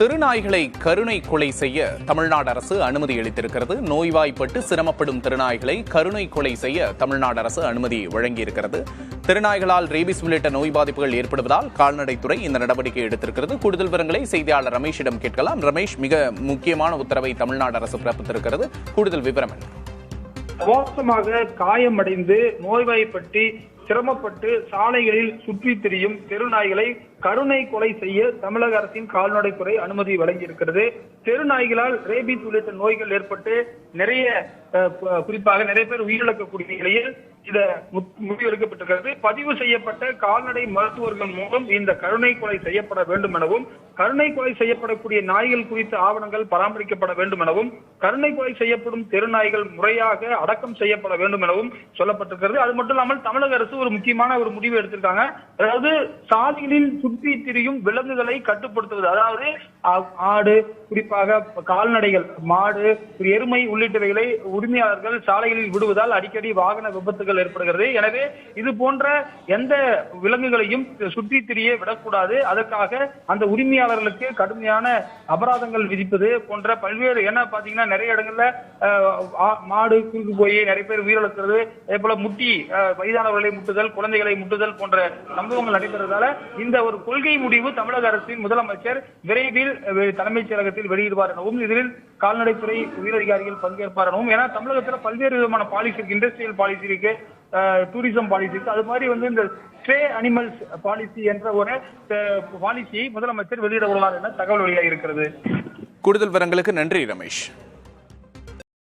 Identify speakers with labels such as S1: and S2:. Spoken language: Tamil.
S1: திருநாய்களை கருணை கொலை செய்ய தமிழ்நாடு அரசு அனுமதி அளித்திருக்கிறது. நோய்வாய்ப்பட்டு சிரமப்படும் திருநாய்களை கருணை கொலை செய்ய தமிழ்நாடு அரசு அனுமதி வழங்கியிருக்கிறது. திருநாய்களால் ரேபிஸ் உள்ளிட்ட நோய் பாதிப்புகள் ஏற்படுவதால் கால்நடைத்துறை இந்த நடவடிக்கை எடுத்திருக்கிறது. கூடுதல் விவரங்களை செய்தியாளர் ரமேஷிடம் கேட்கலாம். ரமேஷ், மிக முக்கியமான உத்தரவை தமிழ்நாடு அரசு பிறப்பித்திருக்கிறது. கூடுதல் விவரம் என்ன?
S2: மோசமாக காயமடைந்து நோய்வாய்ப்பட்டு சிரமப்பட்டு சாலைகளில் சுற்றி திரியும் தெருநாய்களை கருணை கொலை செய்ய தமிழக அரசின் கால்நடைத்துறை அனுமதி வழங்கியிருக்கிறது. தெருநாய்களால் ரேபிஸ் உள்ளிட்ட நோய்கள் ஏற்பட்டு குறிப்பாக நிறைய பேர் உயிரிழக்கக்கூடிய நிலையில் இத முடிவெடுக்கப்பட்டிருக்கிறது. பதிவு செய்யப்பட்ட கால்நடை மருத்துவர்கள் மூலம் இந்த கருணை கொலை செய்யப்பட வேண்டும் எனவும், கருணை கொலை செய்யப்படக்கூடிய நாய்கள் குறித்த ஆவணங்கள் பராமரிக்கப்பட வேண்டும் எனவும், கருணை கொலை செய்யப்படும் தெருநாய்கள் முறையாக அடக்கம் செய்யப்பட வேண்டும் எனவும் சொல்லப்பட்டிருக்கிறது. அது மட்டும் இல்லாமல் தமிழக அரசு ஒரு முக்கியமான ஒரு முடிவு எடுத்திருக்காங்க. அதாவது சாலைகளில் சுற்றி திரியும் விலங்குகளை கட்டுப்படுத்துவது, அதாவது ஆடு, குறிப்பாக கால்நடைகள், மாடு, எருமை உள்ளிட்டவைகளை உரிமையாளர்கள் சாலைகளில் விடுவதால் அடிக்கடி வாகன விபத்துகள் ஏற்படுகிறது. எனவே இது போன்ற எந்த விலங்குகளையும் சுற்றி திரிய விடக்கூடாது. அதற்காக அந்த உரிமையாளர்களுக்கு கடுமையான அபராதங்கள் விதிப்பது போன்ற பல்வேறு, என்ன பாத்தீங்கன்னா நிறைய இடங்கள்ல மாடு குறுக்கு போய் நிறைய பேர் உயிரிழக்கிறது, அதே போல முட்டி வயதானவர்களை முட்டுதல், குழந்தைகளை முட்டுதல் போன்ற சம்பவங்கள் நடைபெறுவதால இந்த ஒரு கொள்கை முடிவு தமிழக அரசின் முதலமைச்சர் விரைவில் தலைமைச் செயலகத்தில் வெளியிடுவார் எனவும், இதில் கால்நடைத்துறை உயரதிகாரிகள் பங்கேற்பார் எனவும், ஏன்னா தமிழகத்தில் பல்வேறு விதமான பாலிசி இருக்கு, இண்டஸ்ட்ரியல் பாலிசி இருக்கு, டூரிசம் பாலிசி இருக்கு. அது மாதிரி இந்த ஸ்ட்ரே அனிமல்ஸ் பாலிசி என்ற ஒரு பாலிசியை முதலமைச்சர் வெளியிட உள்ளார் என தகவல் வெளியாகி இருக்கிறது.
S1: கூடுதல் விவரங்களுக்கு நன்றி ரமேஷ்.